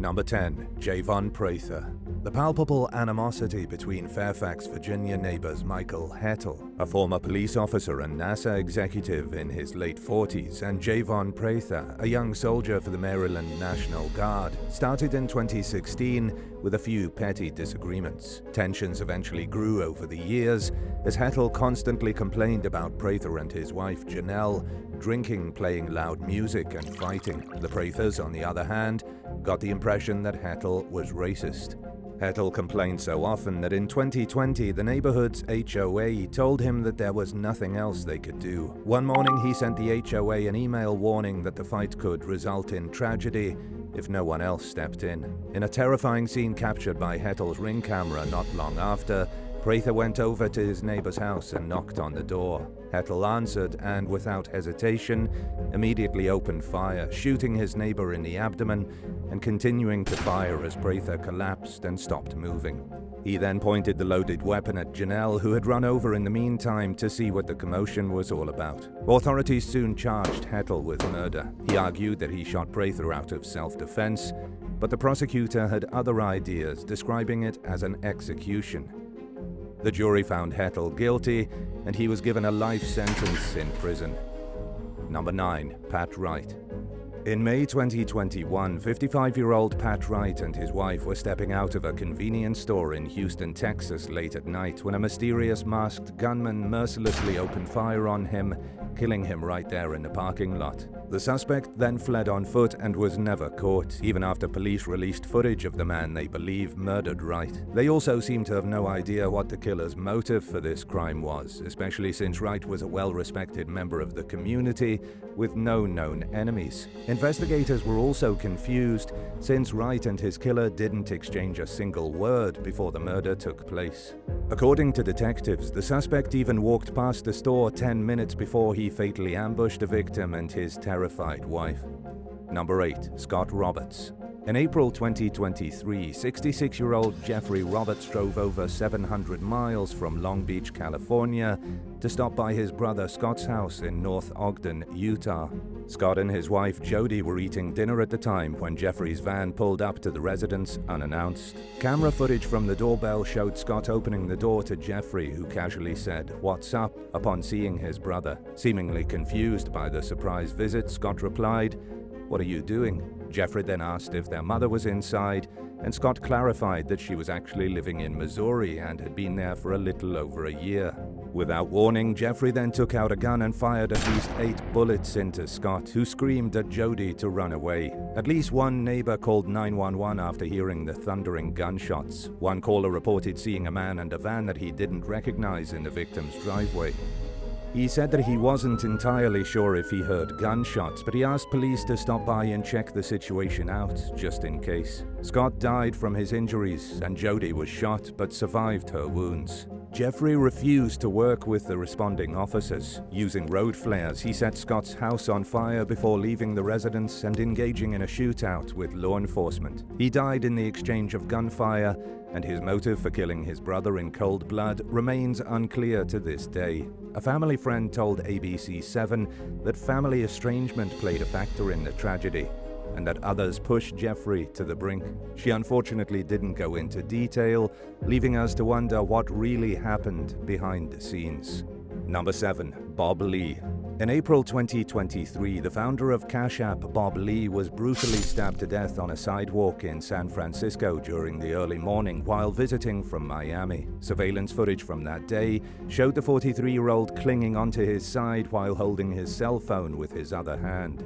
Number 10. Jayvon Prather. The palpable animosity between Fairfax, Virginia neighbors Michael Hettle, a former police officer and NASA executive in his late 40s, and Jayvon Prather, a young soldier for the Maryland National Guard, started in 2016 with a few petty disagreements. Tensions eventually grew over the years as Hettle constantly complained about Prather and his wife Janelle drinking, playing loud music, and fighting. The Prathers, on the other hand, got the impression that Hettle was racist. Hettle complained so often that in 2020, the neighborhood's HOA told him that there was nothing else they could do. One morning, he sent the HOA an email warning that the fight could result in tragedy if no one else stepped in. In a terrifying scene captured by Hettle's Ring camera not long after, Prather went over to his neighbor's house and knocked on the door. Hettle answered and, without hesitation, immediately opened fire, shooting his neighbor in the abdomen and continuing to fire as Prather collapsed and stopped moving. He then pointed the loaded weapon at Janelle, who had run over in the meantime to see what the commotion was all about. Authorities soon charged Hettle with murder. He argued that he shot Prather out of self-defense, but the prosecutor had other ideas, describing it as an execution. The jury found Hettle guilty, and he was given a life sentence in prison. Number 9. Pat Wright. In May 2021, 55-year-old Pat Wright and his wife were stepping out of a convenience store in Houston, Texas late at night when a mysterious masked gunman mercilessly opened fire on him, killing him right there in the parking lot. The suspect then fled on foot and was never caught, even after police released footage of the man they believe murdered Wright. They also seem to have no idea what the killer's motive for this crime was, especially since Wright was a well-respected member of the community with no known enemies. Investigators were also confused since Wright and his killer didn't exchange a single word before the murder took place. According to detectives, the suspect even walked past the store 10 minutes before he fatally ambushed the victim and his terrified wife. Number 8. Scott Roberts. In April 2023, 66-year-old Jeffrey Roberts drove over 700 miles from Long Beach, California, to stop by his brother Scott's house in North Ogden, Utah. Scott and his wife Jody were eating dinner at the time when Jeffrey's van pulled up to the residence unannounced. Camera footage from the doorbell showed Scott opening the door to Jeffrey, who casually said, "What's up?" upon seeing his brother. Seemingly confused by the surprise visit, Scott replied, "What are you doing?" Jeffrey then asked if their mother was inside, and Scott clarified that she was actually living in Missouri and had been there for a little over a year. Without warning, Jeffrey then took out a gun and fired at least 8 bullets into Scott, who screamed at Jody to run away. At least one neighbor called 911 after hearing the thundering gunshots. One caller reported seeing a man and a van that he didn't recognize in the victim's driveway. He said that he wasn't entirely sure if he heard gunshots, but he asked police to stop by and check the situation out, just in case. Scott died from his injuries, and Jody was shot but survived her wounds. Jeffrey refused to work with the responding officers. Using road flares, he set Scott's house on fire before leaving the residence and engaging in a shootout with law enforcement. He died in the exchange of gunfire, and his motive for killing his brother in cold blood remains unclear to this day. A family friend told ABC7 that family estrangement played a factor in the tragedy, and that others pushed Jeffrey to the brink. She unfortunately didn't go into detail, leaving us to wonder what really happened behind the scenes. Number 7. Bob Lee. In April 2023, the founder of Cash App, Bob Lee, was brutally stabbed to death on a sidewalk in San Francisco during the early morning while visiting from Miami. Surveillance footage from that day showed the 43-year-old clinging onto his side while holding his cell phone with his other hand.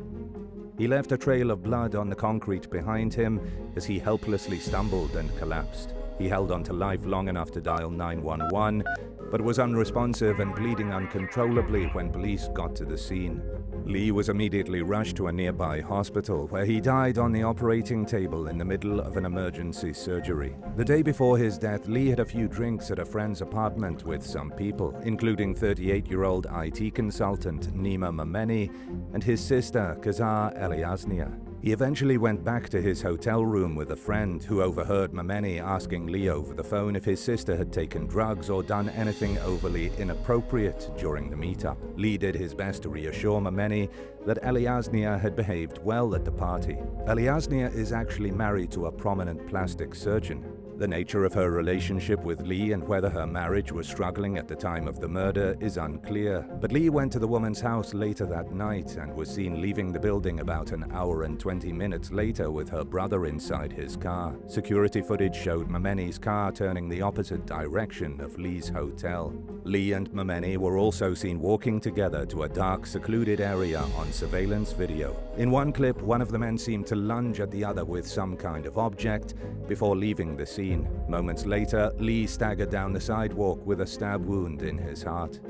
He left a trail of blood on the concrete behind him as he helplessly stumbled and collapsed. He held on to life long enough to dial 911, but was unresponsive and bleeding uncontrollably when police got to the scene. Lee was immediately rushed to a nearby hospital, where he died on the operating table in the middle of an emergency surgery. The day before his death, Lee had a few drinks at a friend's apartment with some people, including 38-year-old IT consultant Nima Mameni and his sister, Kazar Eliasnia. He eventually went back to his hotel room with a friend who overheard Mameni asking Lee over the phone if his sister had taken drugs or done anything overly inappropriate during the meetup. Lee did his best to reassure Mameni that Eliasnia had behaved well at the party. Eliasnia is actually married to a prominent plastic surgeon. The nature of her relationship with Lee and whether her marriage was struggling at the time of the murder is unclear, but Lee went to the woman's house later that night and was seen leaving the building about an hour and 20 minutes later with her brother inside his car. Security footage showed Mameni's car turning the opposite direction of Lee's hotel. Lee and Mameni were also seen walking together to a dark, secluded area on surveillance video. In one clip, one of the men seemed to lunge at the other with some kind of object before leaving the scene. Moments later, Lee staggered down the sidewalk with a stab wound in his heart.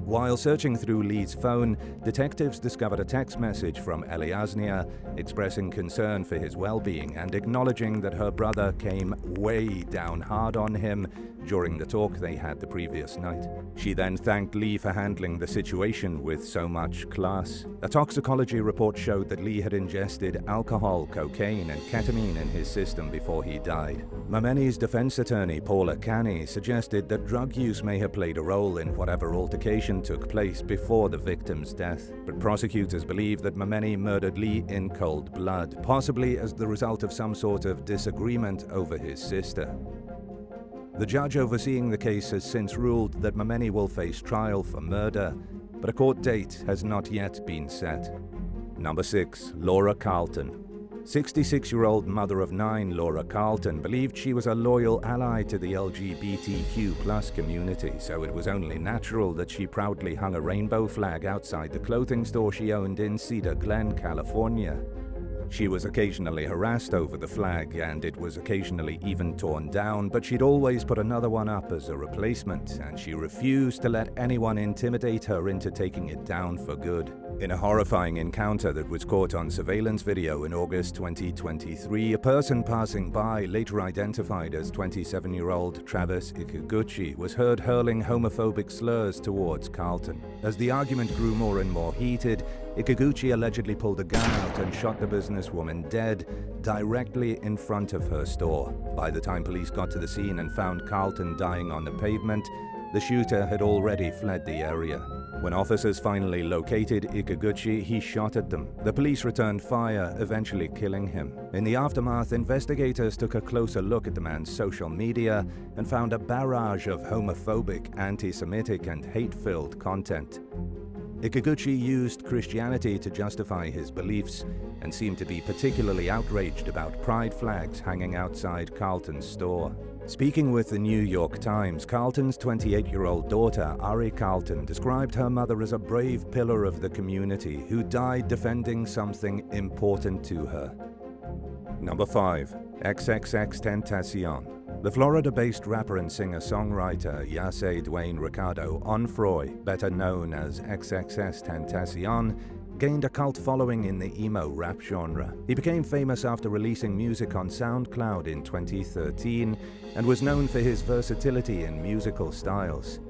While searching through Lee's phone, detectives discovered a text message from Eliasnia expressing concern for his well-being and acknowledging that her brother came way down hard on him during the talk they had the previous night. She then thanked Lee for handling the situation with so much class. A toxicology report showed that Lee had ingested alcohol, cocaine, and ketamine in his system before he died. Mameni's defense attorney, Paula Canny, suggested that drug use may have played a role in whatever altercation took place before the victim's death, but prosecutors believe that Mameni murdered Lee in cold blood, possibly as the result of some sort of disagreement over his sister. The judge overseeing the case has since ruled that Mameni will face trial for murder, but a court date has not yet been set. Number 6. Laura Carlton. 66-year-old mother of 9, Laura Carlton, believed she was a loyal ally to the LGBTQ+ community, so it was only natural that she proudly hung a rainbow flag outside the clothing store she owned in Cedar Glen, California. She was occasionally harassed over the flag, and it was occasionally even torn down, but she'd always put another one up as a replacement, and she refused to let anyone intimidate her into taking it down for good. In a horrifying encounter that was caught on surveillance video in August 2023, a person passing by, later identified as 27-year-old Travis Ikeguchi, was heard hurling homophobic slurs towards Carlton. As the argument grew more and more heated, Ikeguchi allegedly pulled a gun out and shot the businesswoman dead directly in front of her store. By the time police got to the scene and found Carlton dying on the pavement, the shooter had already fled the area. When officers finally located Ikeguchi, he shot at them. The police returned fire, eventually killing him. In the aftermath, investigators took a closer look at the man's social media and found a barrage of homophobic, anti-Semitic, and hate-filled content. Ikeguchi used Christianity to justify his beliefs and seemed to be particularly outraged about pride flags hanging outside Carlton's store. Speaking with the New York Times, Carlton's 28-year-old daughter, Ari Carlton, described her mother as a brave pillar of the community who died defending something important to her. Number 5. XXXTENTACION. The Florida-based rapper and singer-songwriter Yase Dwayne Ricardo Onfroy, better known as XXXTENTACION, gained a cult following in the emo rap genre. He became famous after releasing music on SoundCloud in 2013 and was known for his versatility in musical styles.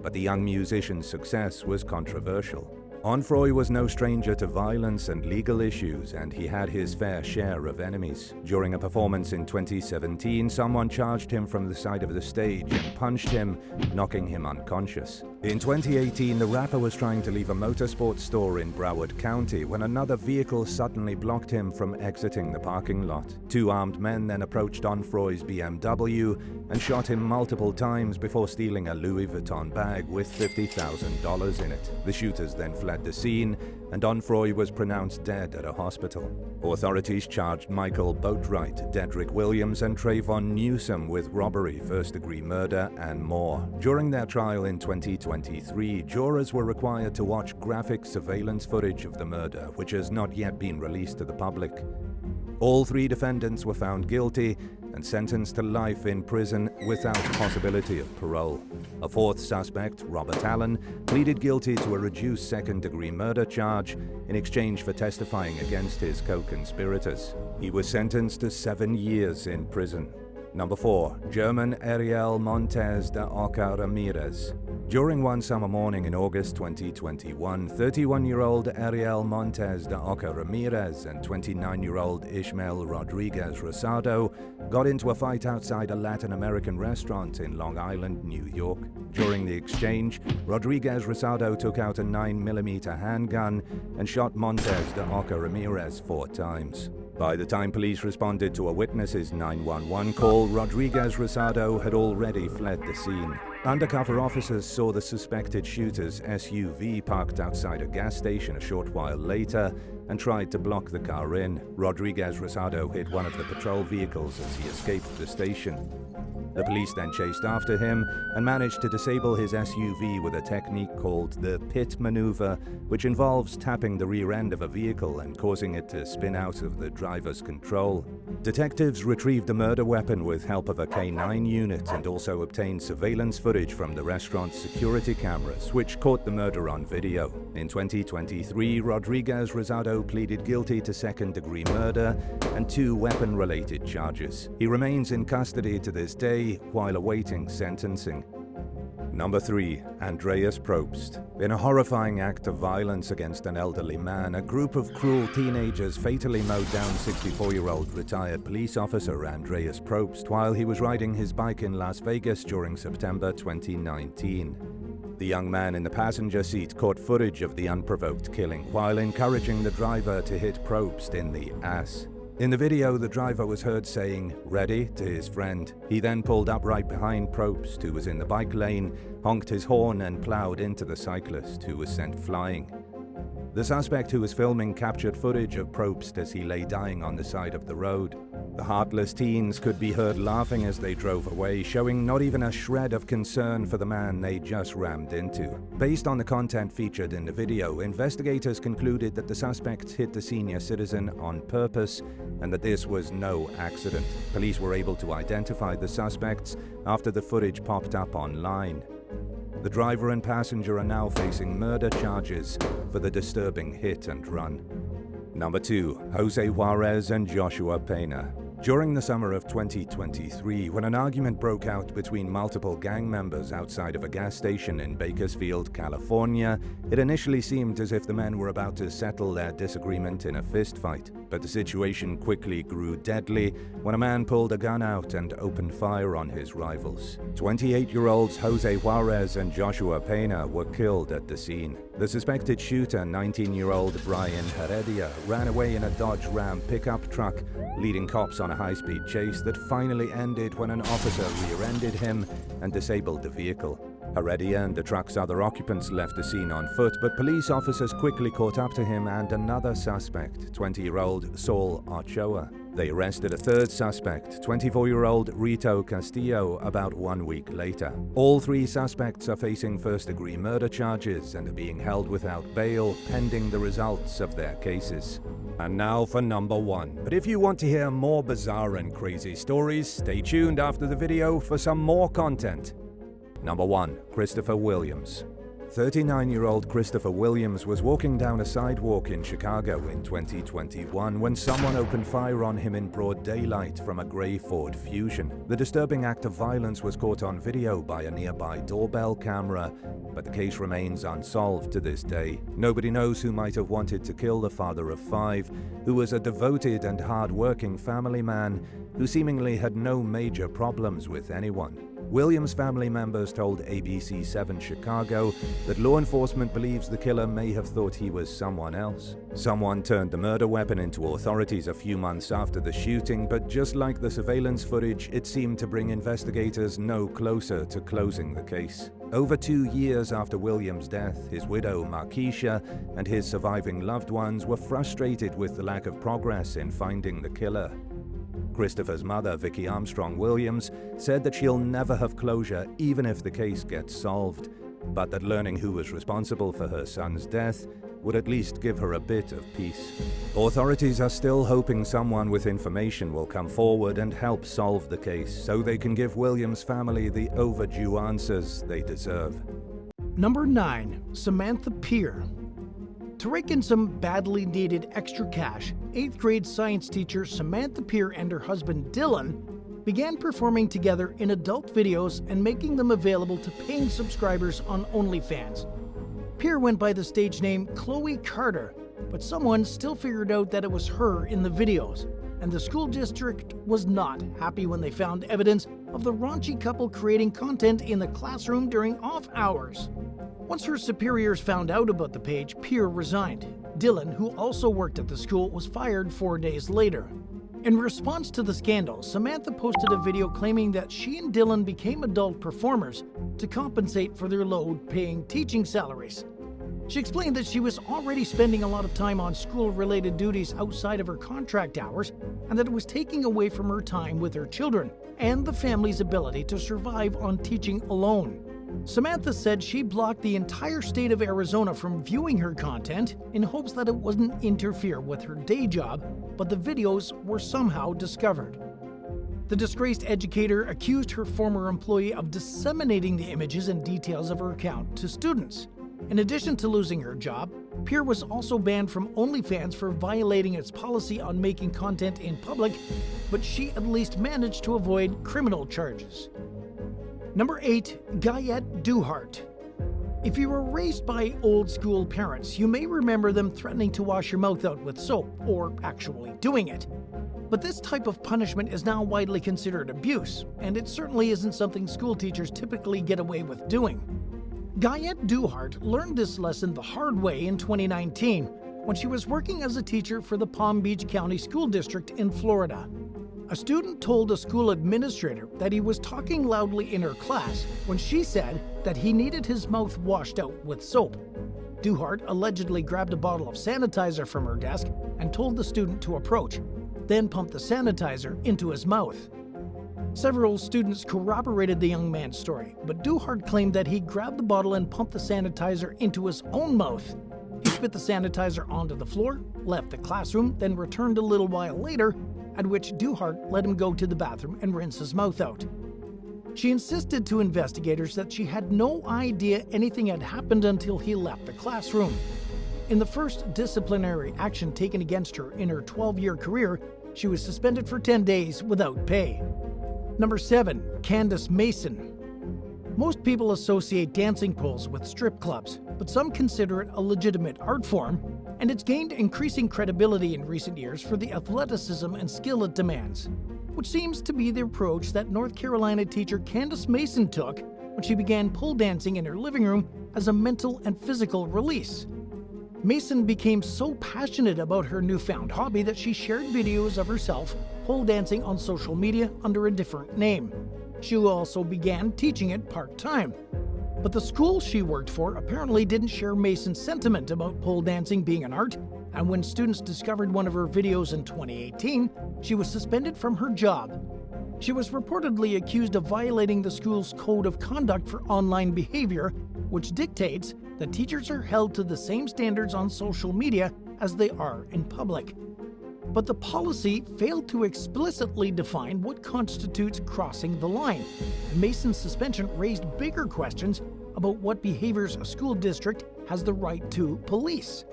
But the young musician's success was controversial. Onfroy was no stranger to violence and legal issues, and he had his fair share of enemies. During a performance in 2017, someone charged him from the side of the stage and punched him, knocking him unconscious. In 2018, the rapper was trying to leave a motorsports store in Broward County when another vehicle suddenly blocked him from exiting the parking lot. 2 armed men then approached Onfroy's BMW and shot him multiple times before stealing a Louis Vuitton bag with $50,000 in it. The shooters then fled the scene, and Onfroy was pronounced dead at a hospital. Authorities charged Michael Boatwright, Dedrick Williams, and Trayvon Newsom with robbery, first-degree murder, and more. During their trial in 2023, jurors were required to watch graphic surveillance footage of the murder, which has not yet been released to the public. All 3 defendants were found guilty and sentenced to life in prison without possibility of parole. A 4th suspect, Robert Allen, pleaded guilty to a reduced second-degree murder charge in exchange for testifying against his co-conspirators. He was sentenced to 7 years in prison. Number 4. German Ariel Montes de Oca Ramirez. During one summer morning in August 2021, 31-year-old Ariel Montes de Oca Ramirez and 29-year-old Ishmael Rodriguez Rosado got into a fight outside a Latin American restaurant in Long Island, New York. During the exchange, Rodriguez Rosado took out a 9mm handgun and shot Montes de Oca Ramirez 4 times. By the time police responded to a witness's 911 call, Rodriguez Rosado had already fled the scene. Undercover officers saw the suspected shooter's SUV parked outside a gas station a short while later and tried to block the car in. Rodriguez Rosado hit one of the patrol vehicles as he escaped the station. The police then chased after him and managed to disable his SUV with a technique called the pit maneuver, which involves tapping the rear end of a vehicle and causing it to spin out of the driver's control. Detectives retrieved the murder weapon with help of a K9 unit and also obtained surveillance footage from the restaurant's security cameras, which caught the murder on video. In 2023, Rodriguez Rosado pleaded guilty to second-degree murder and 2 weapon-related charges. He remains in custody to this day while awaiting sentencing. Number 3. Andreas Propst. In a horrifying act of violence against an elderly man, a group of cruel teenagers fatally mowed down 64-year-old retired police officer Andreas Propst while he was riding his bike in Las Vegas during September 2019. The young man in the passenger seat caught footage of the unprovoked killing while encouraging the driver to hit Propst in the ass. In the video, the driver was heard saying, "Ready?" to his friend. He then pulled up right behind Propst, who was in the bike lane, honked his horn and plowed into the cyclist, who was sent flying. The suspect who was filming captured footage of Propst as he lay dying on the side of the road. The heartless teens could be heard laughing as they drove away, showing not even a shred of concern for the man they just rammed into. Based on the content featured in the video, investigators concluded that the suspects hit the senior citizen on purpose and that this was no accident. Police were able to identify the suspects after the footage popped up online. The driver and passenger are now facing murder charges for the disturbing hit and run. Number 2. Jose Juarez and Joshua Pena. During the summer of 2023, when an argument broke out between multiple gang members outside of a gas station in Bakersfield, California, it initially seemed as if the men were about to settle their disagreement in a fistfight. But the situation quickly grew deadly when a man pulled a gun out and opened fire on his rivals. 28-year-olds Jose Juarez and Joshua Pena were killed at the scene. The suspected shooter, 19-year-old Brian Heredia, ran away in a Dodge Ram pickup truck, leading cops on a high-speed chase that finally ended when an officer rear-ended him and disabled the vehicle. Heredia and the truck's other occupants left the scene on foot, but police officers quickly caught up to him and another suspect, 20-year-old Saul Ochoa. They arrested a third suspect, 24-year-old Rito Castillo, about 1 week later. All 3 suspects are facing first-degree murder charges and are being held without bail pending the results of their cases. And now for number 1. But if you want to hear more bizarre and crazy stories, stay tuned after the video for some more content. Number 1. Christopher Williams. 39-year-old Christopher Williams was walking down a sidewalk in Chicago in 2021 when someone opened fire on him in broad daylight from a gray Ford Fusion. The disturbing act of violence was caught on video by a nearby doorbell camera, but the case remains unsolved to this day. Nobody knows who might have wanted to kill the father of 5, who was a devoted and hard-working family man who seemingly had no major problems with anyone. Williams' family members told ABC7 Chicago that law enforcement believes the killer may have thought he was someone else. Someone turned the murder weapon into authorities a few months after the shooting, but just like the surveillance footage, it seemed to bring investigators no closer to closing the case. Over 2 years after Williams' death, his widow, Markeisha, and his surviving loved ones were frustrated with the lack of progress in finding the killer. Christopher's mother, Vicki Armstrong Williams, said that she'll never have closure even if the case gets solved, but that learning who was responsible for her son's death would at least give her a bit of peace. Authorities are still hoping someone with information will come forward and help solve the case so they can give Williams' family the overdue answers they deserve. Number 9. Samantha Pier. To rake in some badly needed extra cash, 8th grade science teacher Samantha Pier and her husband Dylan began performing together in adult videos and making them available to paying subscribers on OnlyFans. Pier went by the stage name Chloe Carter, but someone still figured out that it was her in the videos, and the school district was not happy when they found evidence of the raunchy couple creating content in the classroom during off hours. Once her superiors found out about the page, Pier resigned. Dylan, who also worked at the school, was fired 4 days later. In response to the scandal, Samantha posted a video claiming that she and Dylan became adult performers to compensate for their low-paying teaching salaries. She explained that she was already spending a lot of time on school-related duties outside of her contract hours, and that it was taking away from her time with her children and the family's ability to survive on teaching alone. Samantha said she blocked the entire state of Arizona from viewing her content in hopes that it wouldn't interfere with her day job, but the videos were somehow discovered. The disgraced educator accused her former employee of disseminating the images and details of her account to students. In addition to losing her job, Pier was also banned from OnlyFans for violating its policy on making content in public, but she at least managed to avoid criminal charges. Number 8. Gyet Doart. If you were raised by old-school parents, you may remember them threatening to wash your mouth out with soap, or actually doing it. But this type of punishment is now widely considered abuse, and it certainly isn't something school teachers typically get away with doing. Gyet Doart learned this lesson the hard way in 2019 when she was working as a teacher for the Palm Beach County School District in Florida. A student told a school administrator that he was talking loudly in her class when she said that he needed his mouth washed out with soap. Doart allegedly grabbed a bottle of sanitizer from her desk and told the student to approach, then pumped the sanitizer into his mouth. Several students corroborated the young man's story, but Doart claimed that he grabbed the bottle and pumped the sanitizer into his own mouth. He spit the sanitizer onto the floor, left the classroom, then returned a little while later, at which Doart let him go to the bathroom and rinse his mouth out. She insisted to investigators that she had no idea anything had happened until he left the classroom. In the first disciplinary action taken against her in her 12-year career, she was suspended for 10 days without pay. Number 7. Candace Mason. Most people associate dancing poles with strip clubs, but some consider it a legitimate art form, and it's gained increasing credibility in recent years for the athleticism and skill it demands, which seems to be the approach that North Carolina teacher Candace Mason took when she began pole dancing in her living room as a mental and physical release. Mason became so passionate about her newfound hobby that she shared videos of herself pole dancing on social media under a different name. She also began teaching it part-time. But the school she worked for apparently didn't share Mason's sentiment about pole dancing being an art, and when students discovered one of her videos in 2018, she was suspended from her job. She was reportedly accused of violating the school's code of conduct for online behavior, which dictates that teachers are held to the same standards on social media as they are in public. But the policy failed to explicitly define what constitutes crossing the line, and Mason's suspension raised bigger questions about what behaviors a school district has the right to police.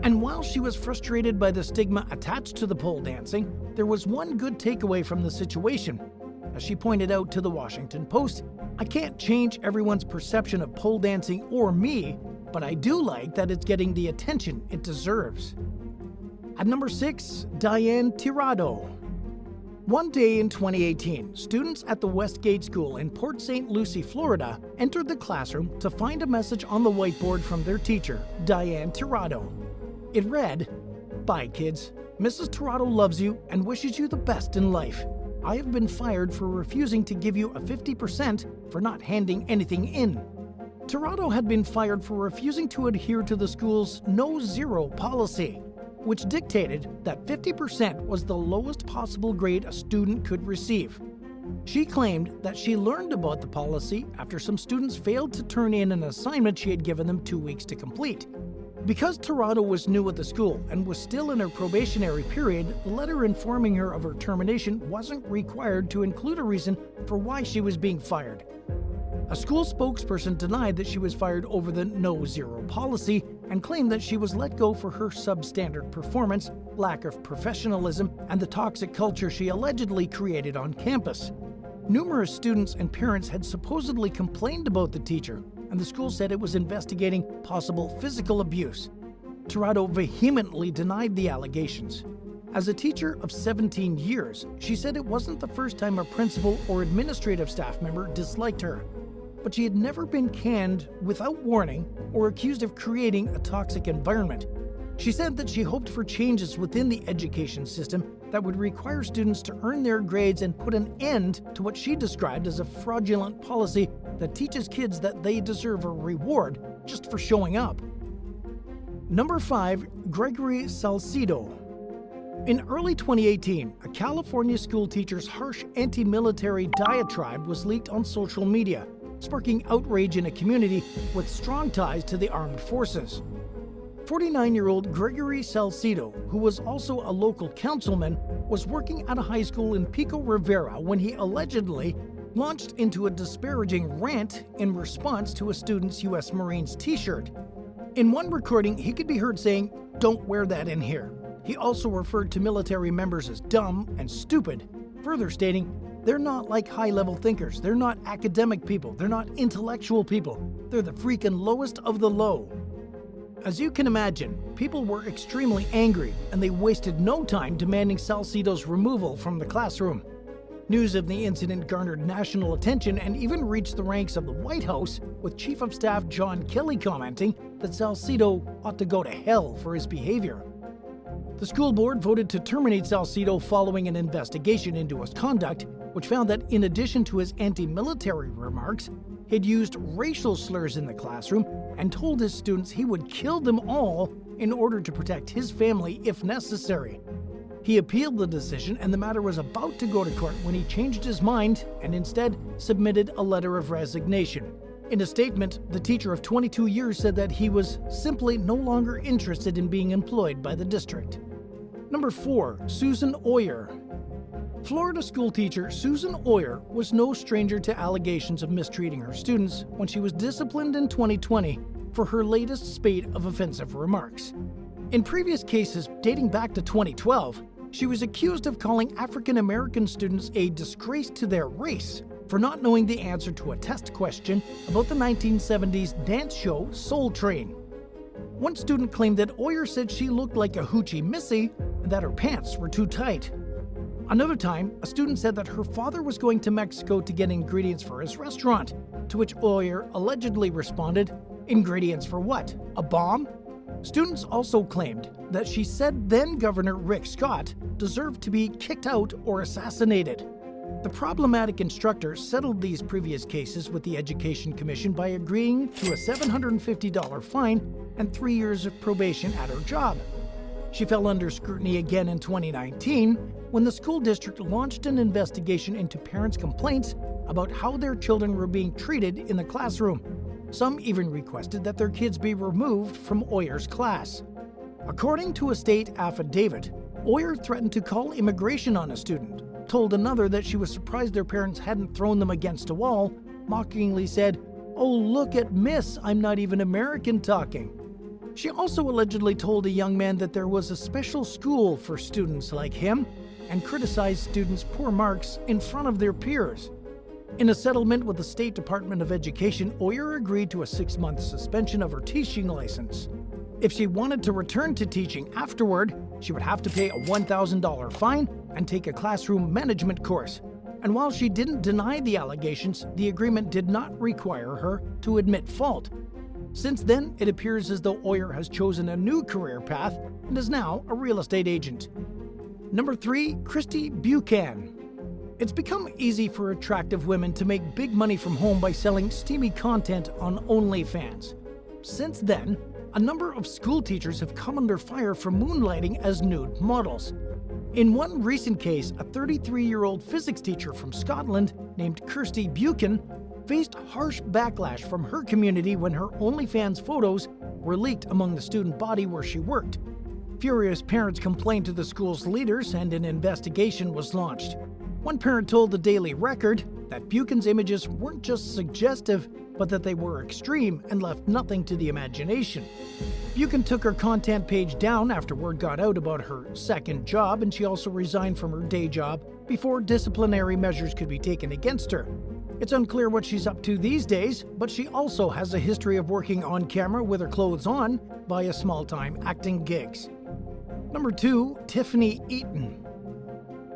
And while she was frustrated by the stigma attached to the pole dancing, there was one good takeaway from the situation. As she pointed out to the Washington Post, "I can't change everyone's perception of pole dancing or me, but I do like that it's getting the attention it deserves." At number 6, Diane Torado. One day in 2018, students at the Westgate School in Port St. Lucie, Florida, entered the classroom to find a message on the whiteboard from their teacher, Diane Torado. It read, "Bye, kids. Mrs. Torado loves you and wishes you the best in life. I have been fired for refusing to give you a 50% for not handing anything in." Torado had been fired for refusing to adhere to the school's no-zero policy, which dictated that 50% was the lowest possible grade a student could receive. She claimed that she learned about the policy after some students failed to turn in an assignment she had given them 2 weeks to complete. Because Torado was new at the school and was still in her probationary period, the letter informing her of her termination wasn't required to include a reason for why she was being fired. A school spokesperson denied that she was fired over the no-zero policy and claimed that she was let go for her substandard performance, lack of professionalism, and the toxic culture she allegedly created on campus. Numerous students and parents had supposedly complained about the teacher, and the school said it was investigating possible physical abuse. Torado vehemently denied the allegations. As a teacher of 17 years, she said it wasn't the first time a principal or administrative staff member disliked her, but she had never been canned without warning or accused of creating a toxic environment. She said that she hoped for changes within the education system that would require students to earn their grades and put an end to what she described as a fraudulent policy that teaches kids that they deserve a reward just for showing up. Number 5, Gregory Saledo. In early 2018, a California school teacher's harsh anti-military diatribe was leaked on social media, sparking outrage in a community with strong ties to the armed forces. 49-year-old Gregory Saledo, who was also a local councilman, was working at a high school in Pico Rivera when he allegedly launched into a disparaging rant in response to a student's U.S. Marines t-shirt. In one recording, he could be heard saying, "Don't wear that in here." He also referred to military members as dumb and stupid, further stating, "They're not like high-level thinkers. They're not academic people. They're not intellectual people. They're the freaking lowest of the low." As you can imagine, people were extremely angry, and they wasted no time demanding Saledo's removal from the classroom. News of the incident garnered national attention and even reached the ranks of the White House, with Chief of Staff John Kelly commenting that Saledo ought to go to hell for his behavior. The school board voted to terminate Saledo following an investigation into his conduct, which found that in addition to his anti-military remarks, he'd used racial slurs in the classroom and told his students he would kill them all in order to protect his family if necessary. He appealed the decision, and the matter was about to go to court when he changed his mind and instead submitted a letter of resignation. In a statement, the teacher of 22 years said that he was simply no longer interested in being employed by the district. Number 4, Susan Oyer. Florida schoolteacher Susan Oyer was no stranger to allegations of mistreating her students when she was disciplined in 2020 for her latest spate of offensive remarks. In previous cases dating back to 2012, she was accused of calling African American students a disgrace to their race for not knowing the answer to a test question about the 1970s dance show Soul Train. One student claimed that Oyer said she looked like a hoochie missy and that her pants were too tight. Another time, a student said that her father was going to Mexico to get ingredients for his restaurant, to which Oyer allegedly responded, "Ingredients for what? A bomb?" Students also claimed that she said then-Governor Rick Scott deserved to be kicked out or assassinated. The problematic instructor settled these previous cases with the Education Commission by agreeing to a $750 fine and 3 years of probation at her job. She fell under scrutiny again in 2019 when the school district launched an investigation into parents' complaints about how their children were being treated in the classroom. Some even requested that their kids be removed from Oyer's class. According to a state affidavit, Oyer threatened to call immigration on a student, told another that she was surprised their parents hadn't thrown them against a wall, mockingly said, "Oh, look at Miss, I'm not even American talking." She also allegedly told a young man that there was a special school for students like him and criticized students' poor marks in front of their peers. In a settlement with the State Department of Education, Oyer agreed to a 6-month suspension of her teaching license. If she wanted to return to teaching afterward, she would have to pay a $1,000 fine and take a classroom management course. And while she didn't deny the allegations, the agreement did not require her to admit fault. Since then, it appears as though Oyer has chosen a new career path and is now a real estate agent. Number 3, Kirsty Buin. It's become easy for attractive women to make big money from home by selling steamy content on OnlyFans. Since then, a number of school teachers have come under fire for moonlighting as nude models. In one recent case, a 33-year-old physics teacher from Scotland named Kirsty Buin faced harsh backlash from her community when her OnlyFans photos were leaked among the student body where she worked. Furious parents complained to the school's leaders and an investigation was launched. One parent told the Daily Record, that Buchan's images weren't just suggestive, but that they were extreme and left nothing to the imagination. Buchan took her content page down after word got out about her second job, and she also resigned from her day job before disciplinary measures could be taken against her. It's unclear what she's up to these days, but she also has a history of working on camera with her clothes on via small-time acting gigs. Number 2, Tiffany Eaton.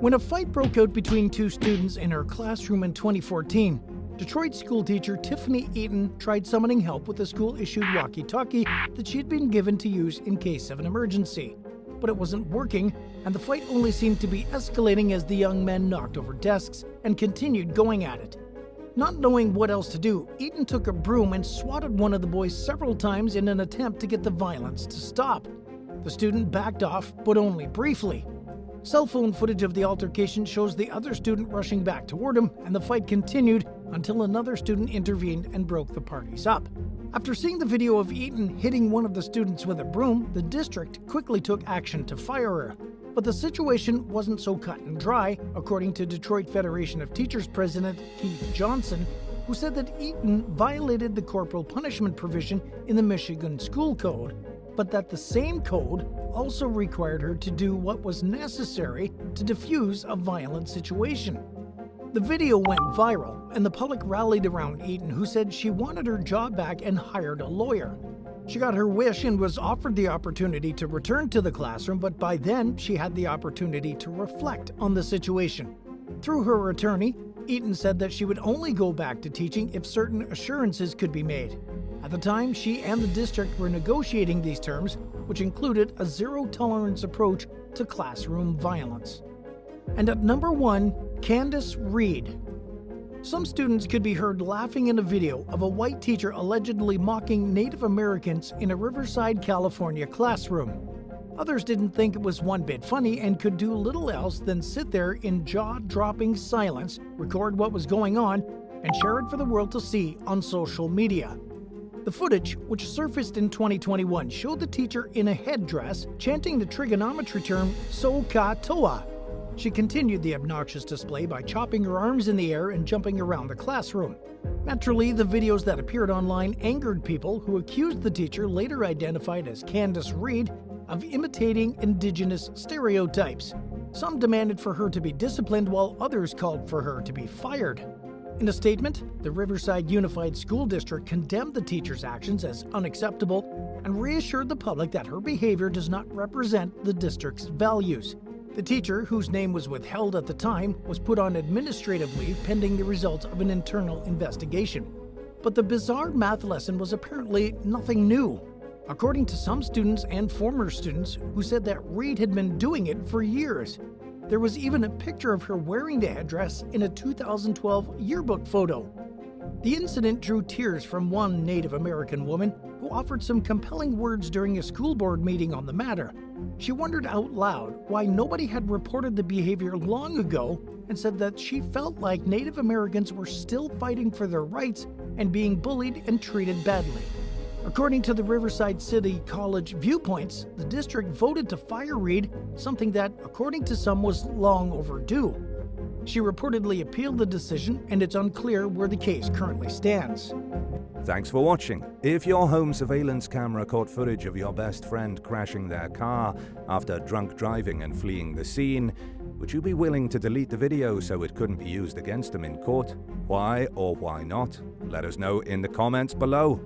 When a fight broke out between two students in her classroom in 2014, Detroit schoolteacher Tiffany Eaton tried summoning help with a school-issued walkie-talkie that she had been given to use in case of an emergency. But it wasn't working, and the fight only seemed to be escalating as the young men knocked over desks and continued going at it. Not knowing what else to do, Eaton took a broom and swatted one of the boys several times in an attempt to get the violence to stop. The student backed off, but only briefly. Cell phone footage of the altercation shows the other student rushing back toward him, and the fight continued until another student intervened and broke the parties up. After seeing the video of Eaton hitting one of the students with a broom, the district quickly took action to fire her. But the situation wasn't so cut and dry, according to Detroit Federation of Teachers President Keith Johnson, who said that Eaton violated the corporal punishment provision in the Michigan School Code, but that the same code also required her to do what was necessary to defuse a violent situation. The video went viral, and the public rallied around Eaton, who said she wanted her job back and hired a lawyer. She got her wish and was offered the opportunity to return to the classroom, but by then she had the opportunity to reflect on the situation. Through her attorney, Eaton said that she would only go back to teaching if certain assurances could be made. At the time, she and the district were negotiating these terms, which included a zero-tolerance approach to classroom violence. And at number 1, Candice Reed. Some students could be heard laughing in a video of a white teacher allegedly mocking Native Americans in a Riverside, California classroom. Others didn't think it was one bit funny and could do little else than sit there in jaw-dropping silence, record what was going on, and share it for the world to see on social media. The footage, which surfaced in 2021, showed the teacher in a headdress chanting the trigonometry term "so-ka-toa." She continued the obnoxious display by chopping her arms in the air and jumping around the classroom. Naturally, the videos that appeared online angered people who accused the teacher, later identified as Candice Reed, of imitating Indigenous stereotypes. Some demanded for her to be disciplined, while others called for her to be fired. In a statement, the Riverside Unified School District condemned the teacher's actions as unacceptable and reassured the public that her behavior does not represent the district's values. The teacher, whose name was withheld at the time, was put on administrative leave pending the results of an internal investigation. But the bizarre math lesson was apparently nothing new, according to some students and former students who said that Reed had been doing it for years. There was even a picture of her wearing the headdress in a 2012 yearbook photo. The incident drew tears from one Native American woman who offered some compelling words during a school board meeting on the matter. She wondered out loud why nobody had reported the behavior long ago and said that she felt like Native Americans were still fighting for their rights and being bullied and treated badly. According to the Riverside City College Viewpoints, the district voted to fire Reed, something that, according to some, was long overdue. She reportedly appealed the decision, and it's unclear where the case currently stands. Thanks for watching. If your home surveillance camera caught footage of your best friend crashing their car after drunk driving and fleeing the scene, would you be willing to delete the video so it couldn't be used against them in court? Why or why not? Let us know in the comments below.